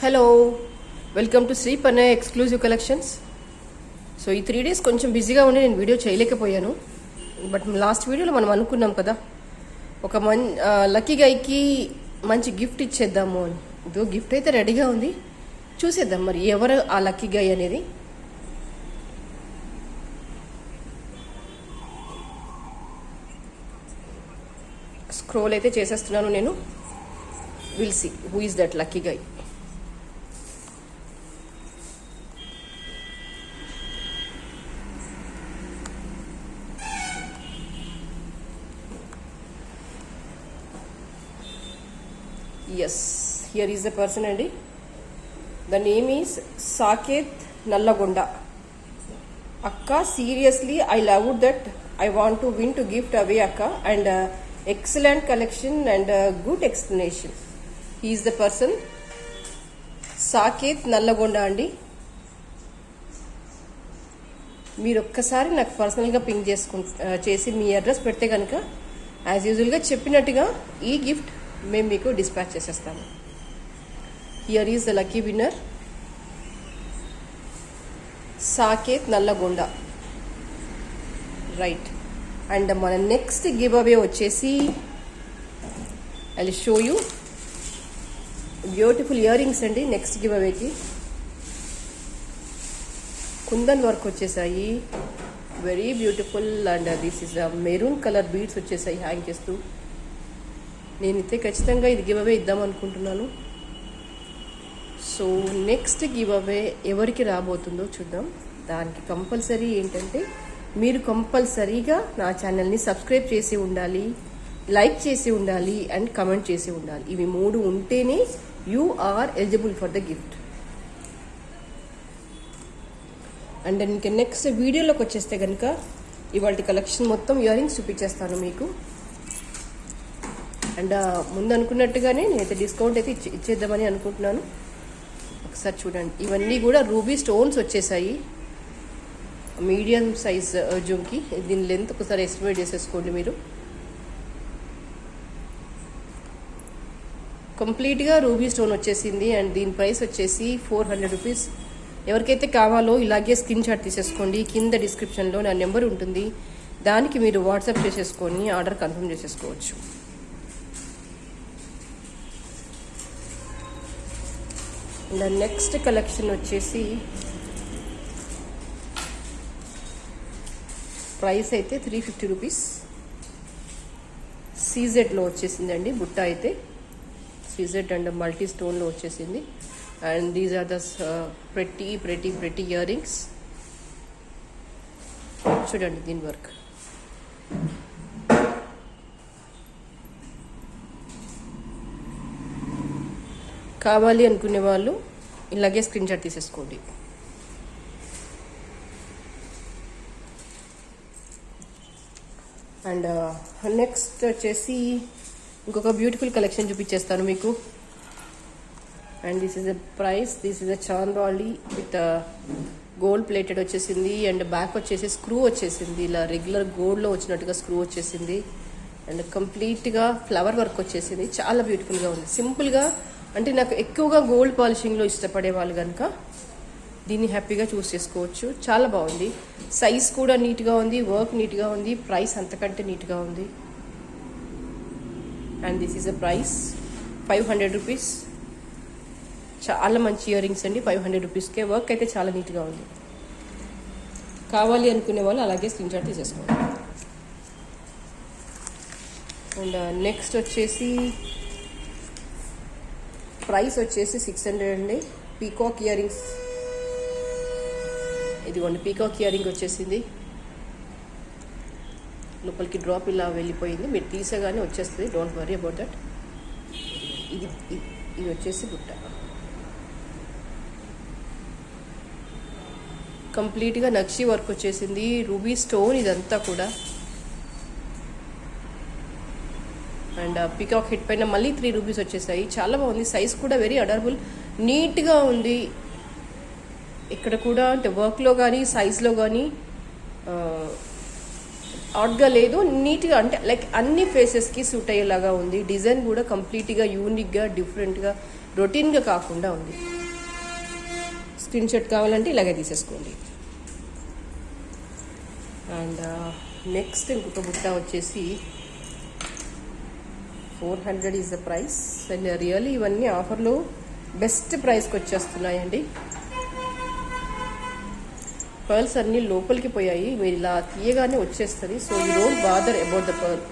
Hello, welcome to Shri Pannayya exclusive collections. So ఈ 3 days కొంచెం బిజీగా ఉండి నేను వీడియో చేయలేకపోయాను. బట్ లాస్ట్ వీడియోలో మనం అనుకున్నాం కదా, ఒక లక్కీ గైకి మంచి గిఫ్ట్ ఇచ్చేద్దాము అని. ఇదో గిఫ్ట్ అయితే రెడీగా ఉంది, చూసేద్దాం మరి ఎవరు ఆ లక్కీ గై అనేది. స్క్రోల్ అయితే చేసేస్తున్నాను నేను. Will see who is that lucky guy. Yes, here is the person andi. The name is Saket Nallagonda. Akka, seriously I loved that. I want to win to gift away Akka, and excellent collection and good explanation. He is the person Saket Nallagonda andi. మీరు ఒక్కసారి నాకు పర్సనల్గా pink చేసి మీ address పెడితే కనుక as యూజువల్గా చెప్పినట్టుగా ఈ గిఫ్ట్ మేము మీకు డిస్పాచ్ చేసేస్తాము. Here is the lucky winner, Saketh Nalgonda. Right, and మన నెక్స్ట్ గివ్ అవే వచ్చేసి I will show you beautiful earrings అండి. నెక్స్ట్ గివ్ అవేకి కుందన్ వర్క్ వచ్చేసాయి, very beautiful. And this is maroon colour beads వచ్చేసాయి హ్యాంగ్ చేస్తూ. నేనైతే ఖచ్చితంగా ఇది గివ్ అవే ఇద్దాం అనుకుంటున్నాను. సో నెక్స్ట్ గివ్ అవే ఎవరికి రాబోతుందో చూద్దాం. దానికి కంపల్సరీ ఏంటంటే మీరు కంపల్సరీగా నా ఛానల్ని సబ్స్క్రైబ్ చేసి ఉండాలి, లైక్ చేసి ఉండాలి అండ్ కమెంట్ చేసి ఉండాలి. ఇవి 3 ఉంటేనే you are eligible for the gift. And ఇంకా నెక్స్ట్ వీడియోలోకి వచ్చేస్తే కనుక ఇవాళ కలెక్షన్ మొత్తం ఇయర్ రింగ్స్ చూపించేస్తాను మీకు. అండ్ ముందు అనుకున్నట్టుగానే నేనైతే డిస్కౌంట్ అయితే ఇచ్చేద్దామని అనుకుంటున్నాను. ఒకసారి చూడండి, ఇవన్నీ కూడా రూబీ స్టోన్స్ వచ్చేసాయి. Medium size జుమ్కి. దీని లెంత్ ఒకసారి ఎస్టిమేట్ చేసేసుకోండి మీరు. కంప్లీట్గా రూబీ స్టోన్ వచ్చేసింది. అండ్ దీని ప్రైస్ వచ్చేసి 400 రూపీస్. ఎవరికైతే కావాలో ఇలాగే స్క్రీన్ షాట్ తీసేసుకోండి. కింద డిస్క్రిప్షన్లో నా నెంబర్ ఉంటుంది, దానికి మీరు వాట్సాప్ చేసేసుకొని ఆర్డర్ కన్ఫర్మ్ చేసేసుకోవచ్చు. అండ్ నెక్స్ట్ కలెక్షన్ వచ్చేసి ప్రైస్ అయితే 350 రూపీస్. సీజెడ్లో వచ్చేసిందండి బుట్ట అయితే. సీజెడ్ అండ్ మల్టీ స్టోన్లో వచ్చేసింది. And these are the pretty earrings. చూడండి దీని వర్క్. కావాలి అనుకునే వాళ్ళు ఇలాగే స్క్రీన్ షాట్ తీసేసుకోండి. అండ్ నెక్స్ట్ వచ్చేసి ఇంకొక బ్యూటిఫుల్ కలెక్షన్ చూపించేస్తాను మీకు. And this is the price. This is the chandbali with gold plated వచ్చేసింది. అండ్ బ్యాక్ వచ్చేసి స్క్రూ వచ్చేసింది, ఇలా రెగ్యులర్ గోల్డ్లో వచ్చినట్టుగా స్క్రూ వచ్చేసింది. అండ్ కంప్లీట్గా ఫ్లవర్ వర్క్ వచ్చేసింది. చాలా బ్యూటిఫుల్గా ఉంది. సింపుల్గా, అంటే నాకు ఎక్కువగా గోల్డ్ పాలిషింగ్లో ఇష్టపడే వాళ్ళు కనుక దీన్ని హ్యాపీగా చూస్ చేసుకోవచ్చు. చాలా బాగుంది. సైజ్ కూడా నీట్గా ఉంది, వర్క్ నీట్గా ఉంది, ప్రైస్ అంతకంటే నీట్గా ఉంది. And this is the price 500 rupees. చాలా మంచి ఇయర్ రింగ్స్ అండి, 500 రూపీస్కే. వర్క్ అయితే చాలా నీట్గా ఉంది. కావాలి అనుకునే వాళ్ళు అలాగే స్క్రీన్ షాట్ తీసేసుకోండి. అండ్ నెక్స్ట్ వచ్చేసి ప్రైస్ వచ్చేసి 600 అండి. Peacock ear rings. ఇదిగోండి పీకాక్ ఇయర్ రింగ్ వచ్చేసింది. లోపలికి డ్రాప్ ఇలా వెళ్ళిపోయింది, మీరు తీసగానే వచ్చేస్తుంది. Don't worry about that. ఇది వచ్చేసి బుట్ట. కంప్లీట్గా నక్షి వర్క్ వచ్చేసింది, రూబీ స్టోన్ ఇదంతా కూడా. అండ్ పీకాక్ హిట్ పైన మళ్ళీ 3 రూపీస్ వచ్చేసాయి. చాలా బాగుంది. సైజ్ కూడా వెరీ అడర్బుల్, నీట్గా ఉంది. ఇక్కడ కూడా అంటే వర్క్లో కానీ సైజ్లో కానీ ఆడ్గా లేదు, నీట్గా, అంటే లైక్ అన్ని ఫేసెస్కి సూట్ అయ్యేలాగా ఉంది. డిజైన్ కూడా కంప్లీట్గా యూనిక్గా, డిఫరెంట్గా, రొటీన్గా కాకుండా ఉంది. స్క్రీన్ షాట్ కావాలంటే ఇలాగే తీసేసుకోండి. అండ్ నెక్స్ట్ ఇంకొక బుట్ట వచ్చేసి 400 is the price. And really ఇవన్నీ ఆఫర్లో బెస్ట్ ప్రైస్కి వచ్చేస్తున్నాయండి. పర్ల్స్ అన్నీ లోపలికి పోయాయి, మీరు ఇలా తీయగానే వచ్చేస్తుంది. So you don't bother about the pearl.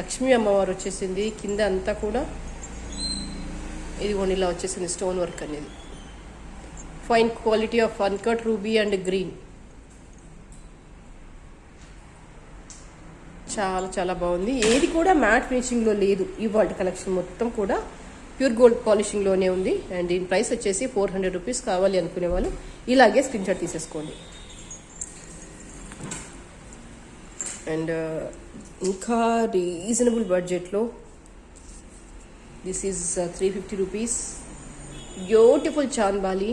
Lakshmi అమ్మవారు వచ్చేసింది, కింద అంతా కూడా ఇదిగోండి ఇలా వచ్చేసింది స్టోన్ వర్క్ అనేది. Fine quality of uncut ruby and green. చాలా చాలా బాగుంది. ఏది కూడా మ్యాట్ ఫినిషింగ్లో లేదు. ఈ వరల్డ్ కలెక్షన్ మొత్తం కూడా ప్యూర్ గోల్డ్ పాలిషింగ్లోనే ఉంది. అండ్ దీని ప్రైస్ వచ్చేసి 400 రూపీస్. కావాలి అనుకునే వాళ్ళు ఇలాగే స్క్రీన్ షాట్ తీసేసుకోండి. అండ్ ఇంకా రీజనబుల్ బడ్జెట్లో this is 350 rupees. Beautiful chandbali.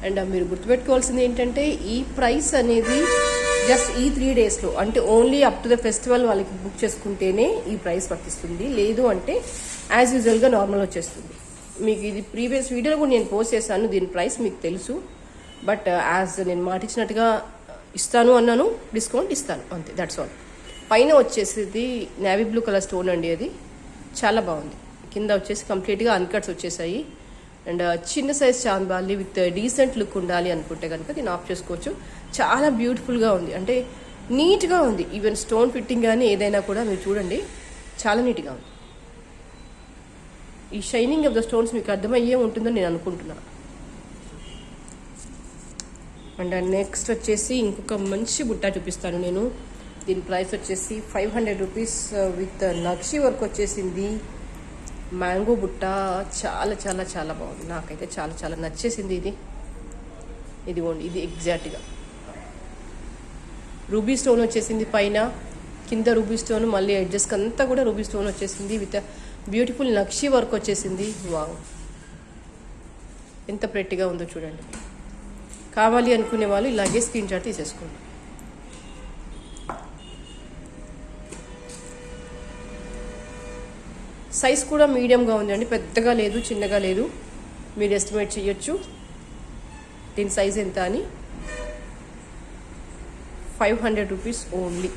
And మీరు గుర్తుపెట్టుకోవాల్సింది ఏంటంటే ఈ ప్రైస్ అనేది జస్ట్ ఈ 3 డేస్లో, అంటే only up to the festival వాళ్ళకి బుక్ చేసుకుంటేనే ఈ ప్రైస్ వర్తిస్తుంది. లేదు అంటే యాజ్ యూజువల్గా నార్మల్ వచ్చేస్తుంది. మీకు ఇది ప్రీవియస్ వీడియోలో కూడా నేను పోస్ట్ చేశాను, దీని ప్రైస్ మీకు తెలుసు. బట్ యాజ్ నేను మాట ఇచ్చినట్టుగా ఇస్తాను అన్నాను, డిస్కౌంట్ ఇస్తాను అంతే, దట్స్ ఆల్. పైన వచ్చేసి నేవీ బ్లూ కలర్ స్టోన్ అండి, అది చాలా బాగుంది. కింద వచ్చేసి కంప్లీట్గా అన్కట్స్ వచ్చేసాయి. అండ్ చిన్న size chandbali with decent look ఉండాలి అనుకుంటే కనుక దీన్ని ఆఫ్ చేసుకోవచ్చు. చాలా బ్యూటిఫుల్గా ఉంది, అంటే నీట్గా ఉంది. ఈవెన్ స్టోన్ ఫిట్టింగ్ కానీ ఏదైనా కూడా మీరు చూడండి, చాలా నీట్గా ఉంది. ఈ షైనింగ్ ఆఫ్ ద స్టోన్స్ మీకు అర్థమయ్యే ఉంటుందని నేను అనుకుంటున్నాను. అండ్ నెక్స్ట్ వచ్చేసి ఇంకొక మంచి బుట్ట చూపిస్తాను నేను. దీని ప్రైస్ వచ్చేసి 500 రూపీస్ విత్ నక్షి వర్క్ వచ్చేసింది. మ్యాంగో బుట్ట చాలా చాలా చాలా బాగుంది, నాకైతే చాలా చాలా నచ్చేసింది. ఇదిగోండి, ఇది ఎగ్జాక్ట్గా రూబీ స్టోన్ వచ్చేసింది పైన, కింద రూబీ స్టోన్, మళ్ళీ ఎడ్జెస్కి అంతా కూడా రూబీ స్టోన్ వచ్చేసింది విత్ బ్యూటిఫుల్ నక్షి వర్క్ వచ్చేసింది. వావ్, ఎంత ప్రెట్టిగా ఉందో చూడండి. కావాలి అనుకునే వాళ్ళు ఇలాగే స్క్రీన్ షాట్ తీసేసుకోండి. సైజ్ కూడా మీడియంగా ఉందండి, పెద్దగా లేదు చిన్నగా లేదు. మీరు ఎస్టిమేట్ చేయొచ్చు దీని సైజ్ ఎంత అని. 500 రూపీస్ ఓన్లీ.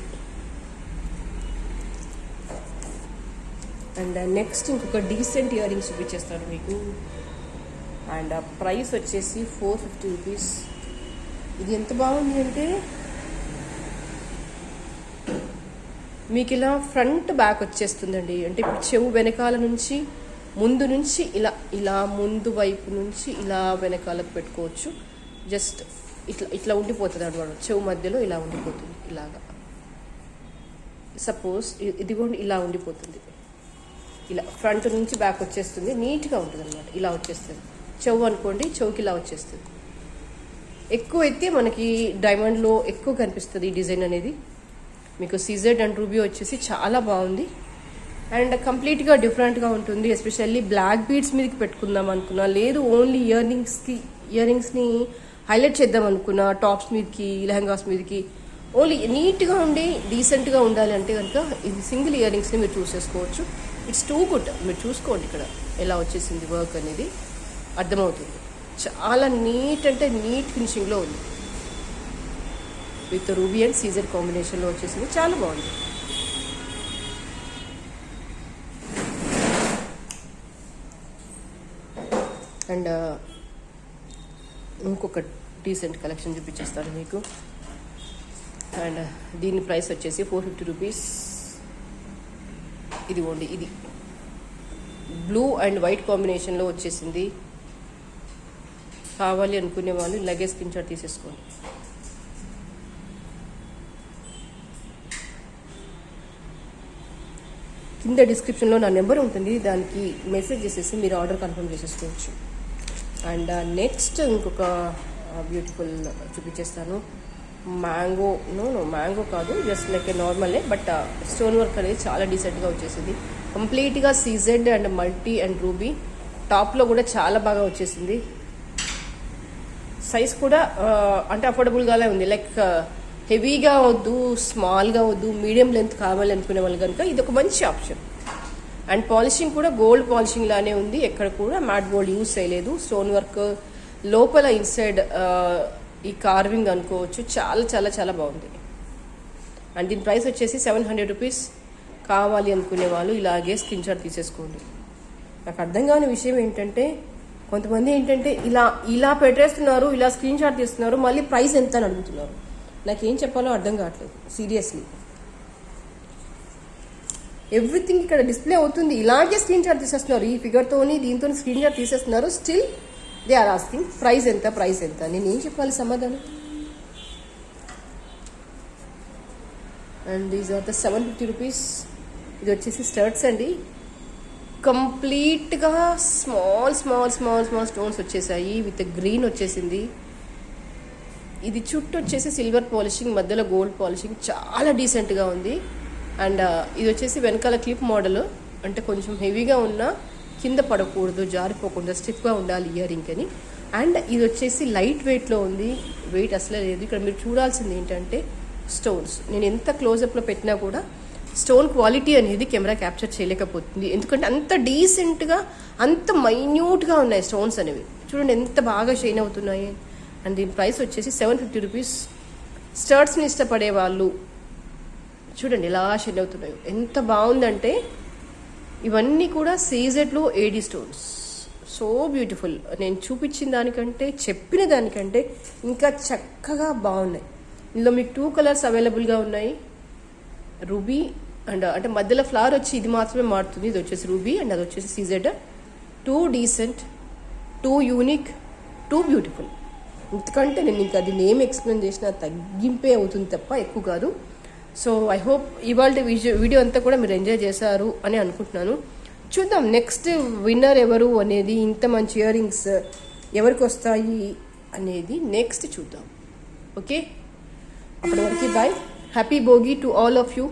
అండ్ నెక్స్ట్ ఇంకొక డీసెంట్ ఇయర్ రింగ్స్ చూపించేస్తాను మీకు. అండ్ ప్రైస్ వచ్చేసి 450 రూపీస్. ఇది ఎంత బాగుంది అంటే మీకు ఇలా ఫ్రంట్ బ్యాక్ వచ్చేస్తుందండి. అంటే ఇప్పుడు చెవు వెనకాల నుంచి ముందు నుంచి ఇలా ఇలా ముందు వైపు నుంచి ఇలా వెనకాలకు పెట్టుకోవచ్చు. జస్ట్ ఇట్లా ఇట్లా ఉండిపోతుంది అనమాట, చెవు మధ్యలో ఇలా ఉండిపోతుంది. ఇలాగా సపోజ్ ఇదిగోండి ఇలా ఉండిపోతుంది, ఇలా ఫ్రంట్ నుంచి బ్యాక్ వచ్చేస్తుంది, నీట్గా ఉంటుంది అనమాట. ఇలా వచ్చేస్తుంది చెవు అనుకోండి, చెవుకి ఇలా వచ్చేస్తుంది. ఎక్కువ అయితే మనకి డైమండ్లో ఎక్కువ కనిపిస్తుంది ఈ డిజైన్ అనేది. మీకు సీజెడ్ అండ్ రూబీ వచ్చేసి చాలా బాగుంది అండ్ కంప్లీట్గా డిఫరెంట్గా ఉంటుంది. ఎస్పెషల్లీ బ్లాక్ బీడ్స్ మీదకి పెట్టుకుందాం అనుకున్నా, లేదు ఓన్లీ ఇయర్ రింగ్స్ని హైలైట్ చేద్దాం అనుకున్నా, టాప్స్ మీదకి లెహంగాస్ మీదకి ఓన్లీ నీట్గా ఉండి డీసెంట్గా ఉండాలి అంటే కనుక ఇది సింగిల్ ఇయర్ రింగ్స్ని మీరు చూస్ చేసుకోవచ్చు. It's too good. మీరు చూసుకోండి ఇక్కడ ఎలా వచ్చేసింది వర్క్ అనేది అర్థమవుతుంది. చాలా నీట్ అంటే నీట్ ఫినిషింగ్లో ఉంది. విత్ రూబీ అండ్ సీజర్ కాంబినేషన్లో వచ్చేసింది, చాలా బాగుంది. అండ్ ఇంకొక డీసెంట్ కలెక్షన్ చూపించేస్తాను మీకు. అండ్ దీని ప్రైస్ వచ్చేసి 450 రూపీస్. ఇదిగోండి, ఇది బ్లూ అండ్ వైట్ కాంబినేషన్లో వచ్చేసింది. కావాలి అనుకునే వాళ్ళు ఇలాగే స్క్రీన్ షాట్ తీసేసుకోండి. కింద డిస్క్రిప్షన్లో నా నెంబర్ ఉంటుంది, దానికి మెసేజ్ చేసేసి మీరు ఆర్డర్ కన్ఫర్మ్ చేసేసుకోవచ్చు. అండ్ నెక్స్ట్ ఇంకొక బ్యూటిఫుల్ చూపించేస్తాను. మ్యాంగో కాదు, జస్ట్ లైక్ ఏ నార్మలే, బట్ స్టోన్ వర్క్ అనేది చాలా డీసెంట్గా వచ్చేసింది. కంప్లీట్గా CZ and multi and ruby, టాప్లో కూడా చాలా బాగా వచ్చేసింది. సైజ్ కూడా అంటే అఫోర్డబుల్గానే ఉంది. లైక్ హెవీగా వద్దు, స్మాల్గా వద్దు, మీడియం లెంత్ కావాలి అనుకునే వాళ్ళు కనుక ఇది ఒక మంచి ఆప్షన్. అండ్ పాలిషింగ్ కూడా గోల్డ్ పాలిషింగ్ లానే ఉంది, ఎక్కడ కూడా మ్యాట్ గోల్డ్ యూజ్ చేయలేదు. స్టోన్ వర్క్ లోపల ఇన్సైడ్ ఈ కార్వింగ్ అనుకోవచ్చు, చాలా చాలా చాలా బాగుంది. అండ్ దీని ప్రైస్ వచ్చేసి 700 రూపీస్. కావాలి అనుకునే వాళ్ళు ఇలాగే స్క్రీన్ షాట్ తీసేసుకోండి. నాకు అర్థం కాని విషయం ఏంటంటే, కొంతమంది ఏంటంటే ఇలా పెట్టేస్తున్నారు, ఇలా స్క్రీన్ షాట్ తీస్తున్నారు, మళ్ళీ ప్రైస్ ఎంత అని అడుగుతున్నారు. నాకేం చెప్పాలో అర్థం కావట్లేదు సీరియస్లీ. ఎవ్రీథింగ్ ఇక్కడ డిస్ప్లే అవుతుంది, ఇలాగే స్క్రీన్ షాట్ తీసేస్తున్నారు. ఈ ఫిగర్తోని దీంతో స్క్రీన్ షాట్ తీసేస్తున్నారు. Still they are asking price ఎంత, ప్రైస్ ఎంత. నేను ఏం చెప్పాలి సమాధానం? And these are the 750 rupees. ఇది వచ్చేసి స్టర్ట్స్ అండి, కంప్లీట్గా small small small small stones వచ్చేసాయి, విత్ గ్రీన్ వచ్చేసింది. ఇది చుట్టూ వచ్చేసి సిల్వర్ పాలిషింగ్, మధ్యలో గోల్డ్ పాలిషింగ్, చాలా డీసెంట్గా ఉంది. అండ్ ఇది వచ్చేసి వెనకాల క్లిప్ మోడల్, అంటే కొంచెం హెవీగా ఉన్నా కింద పడకూడదు, జారిపోకుండా స్టిఫ్గా ఉండాలి ఇయర్ రింగ్ అని. అండ్ ఇది వచ్చేసి లైట్ వెయిట్లో ఉంది, వెయిట్ అసలే లేదు. ఇక్కడ మీరు చూడాల్సింది ఏంటంటే స్టోన్స్. నేను ఎంత క్లోజప్లో పెట్టినా కూడా స్టోన్ క్వాలిటీ అనేది కెమెరా క్యాప్చర్ చేయలేకపోతుంది, ఎందుకంటే అంత డీసెంట్గా అంత మైన్యూట్గా ఉన్నాయి స్టోన్స్ అనేవి. చూడండి ఎంత బాగా షైన్ అవుతున్నాయి. అండ్ దీని ప్రైస్ వచ్చేసి 750 రూపీస్. స్టర్ట్స్ని ఇష్టపడే వాళ్ళు చూడండి ఎలా షైన్ అవుతున్నాయి, ఎంత బాగుందంటే. ఇవన్నీ కూడా సీజెడ్లో ఏడీ స్టోన్స్, సో బ్యూటిఫుల్. నేను చూపించిన దానికంటే, చెప్పిన దానికంటే ఇంకా చక్కగా బాగున్నాయి. ఇందులో మీకు 2 కలర్స్ అవైలబుల్గా ఉన్నాయి, రూబీ అండ్ అంటే మధ్యలో ఫ్లవర్ వచ్చి ఇది మాత్రమే మారుతుంది. ఇది వచ్చేసి రూబీ అండ్ అది వచ్చేసి సీజెడ్. 2 decent, 2 unique, 2 beautiful. ఎందుకంటే నేను ఇంకా అది నేమ్ ఎక్స్ప్లెయిన్ చేసినా తగ్గింపే అవుతుంది తప్ప ఎక్కువ కాదు. సో ఐ హోప్ ఇవాళ వీడియో అంతా కూడా మీరు ఎంజాయ్ చేశారు అని అనుకుంటున్నాను. చూద్దాం నెక్స్ట్ విన్నర్ ఎవరు అనేది, ఇంత మంచి ఇయర్ రింగ్స్ ఎవరికి వస్తాయి అనేది నెక్స్ట్ చూద్దాం. ఓకే, అప్పటి వరకు bye. Happy Bhogi to all of you.